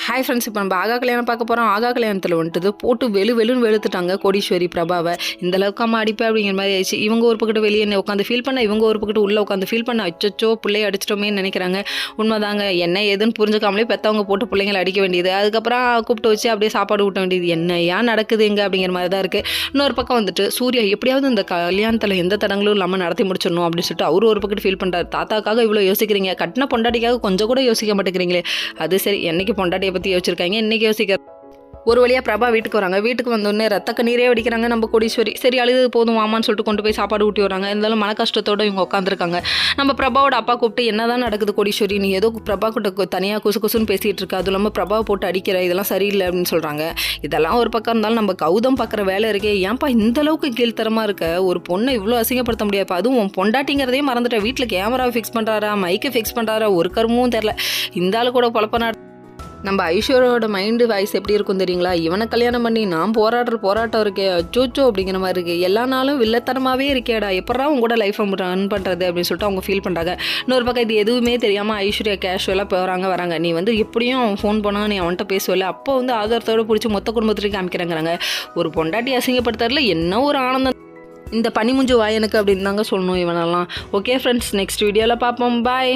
Hi friends, இப்போ நம்ம ஆகா கல்யாணம் பார்க்க போகிறோம். ஆகா கல்யாணத்தில் வந்துட்டு போட்டு வெளுன்னு வெளுத்துட்டாங்க கோடீஸ்வரி பிரபாவை. இந்த அளவுக்கு அம்மா அடிப்பேன் அப்படிங்கிற மாதிரி ஆயிடுச்சு. இவங்க ஒரு பக்கத்து வெளியே உட்காந்து ஃபீல் பண்ண, இவங்க ஒரு பக்கத்து உள்ளே உட்காந்து ஃபீல் பண்ண, அச்சோ பிள்ளைய அடிச்சிட்டோமே நினைக்கிறாங்க. உண்மைதாங்க, என்ன ஏதுன்னு புரிஞ்சுக்காமலே பெற்றவங்க போட்டு பிள்ளைங்களை அடிக்க வேண்டியது, அதுக்கப்புறம் கூப்பிட்டு வச்சு அப்படியே சாப்பாடு ஊட்ட வேண்டியது, என்ன ஏன் நடக்குது இங்கே அப்படிங்கிற மாதிரி தான் இருக்குது. இன்னொரு பக்கம் வந்துட்டு சூர்யா எப்படியாவது இந்த கல்யாணத்தில் எந்த தடங்களும் இல்லாமல் நடத்தி முடிச்சிடணும் அப்படின்னு சொல்லிட்டு அவரு ஒரு பக்கத்து ஃபீல் பண்ணுறாரு. தாத்தாக்காக இவ்வளோ யோசிக்கிறீங்க, கட்டின பொண்டாட்டிக்காக கொஞ்சம் கூட யோசிக்க மாட்டேங்கிறீங்களே. அது சரி, என்னைக்கு பொண்டாட்டியை பற்றி யோசிச்சிருக்காங்க, இன்னைக்கு யோசிக்க. ஒரு வழியாக பிரபா வீட்டுக்கு வராங்க. வீட்டுக்கு வந்தோடனே ரத்த கண்ணீரே வடிக்கிறாங்க நம்ம கோடீஸ்வரி. சரி, அழுது போதும் மாமான்னு சொல்லிட்டு கொண்டு போய் சாப்பாடு ஊட்டி வராங்க. இருந்தாலும் மன கஷ்டத்தோடு இவங்க உட்காந்துருக்காங்க. நம்ம பிரபாவோட அப்பா கூப்பிட்டு என்னதான் நடக்குது கோடீஸ்வரி, நீ ஏதோ பிரபா கிட்ட தனியாக குசுன்னு பேசிகிட்டு இருக்க, அதுவும் இல்லாமல் பிரபாவை போட்டு அடிக்கிற, இதெல்லாம் சரியில்லை அப்படின்னு சொல்கிறாங்க. இதெல்லாம் ஒரு பக்கம் இருந்தாலும் நம்ம கௌதம் பார்க்குற வேலை இருக்கே, ஏன்ப்பா இந்த அளவுக்கு கீழ்த்தரமாக இருக்க, ஒரு பொண்ணை இவ்வளோ அசிங்கப்படுத்த முடியாதுப்பா, அதுவும் உன் பொண்டாட்டிங்கிறதே மறந்துட்டேன், வீட்டில் கேமரா ஃபிக்ஸ் பண்ணுறாரா, மைக்கை ஃபிக்ஸ் பண்ணுறாரா, ஒரு கருமும் தெரில. இந்த ஆள் கூட பொழப்ப. நம்ம ஐஸ்வர்யோட மைண்டு வாய்ஸ் எப்படி இருக்கும் தெரியுங்களா, இவனை கல்யாணம் பண்ணி நான் போராட்டம் இருக்கே, அச்சோச்சோ அப்படிங்கிற மாதிரி இருக்குது. எல்லா நாளும் வில்லத்தனமாகவே இருக்கேடா, எப்படா உங்க கூட லைஃப்பை ரன் பண்ணுறது அப்படின்னு சொல்லிட்டு அவங்க ஃபீல் பண்ணுறாங்க. இன்னொரு பக்கம் இது எதுவுமே தெரியாமல் ஐஸ்வர்யா கேஷுவலாக போகிறாங்க வராங்க. நீ எப்படியும் ஃபோன் பண்ணால் நீ அவன்கிட்ட பேசுவல, அப்போ ஆதாரத்தோடு பிடிச்சி மொத்த குடும்பத்துக்கு காமிக்கிறாங்கிறாங்க. ஒரு பொண்டாட்டி அசிங்கப்படுத்துறதுல என்ன ஒரு ஆனந்தம், இந்த பனிமுஞ்சு வாயனுக்கு அப்படின்னு தாங்க சொல்லணும் இவனெல்லாம். ஓகே ஃப்ரெண்ட்ஸ், நெக்ஸ்ட் வீடியோவில் பார்ப்போம். பாய்.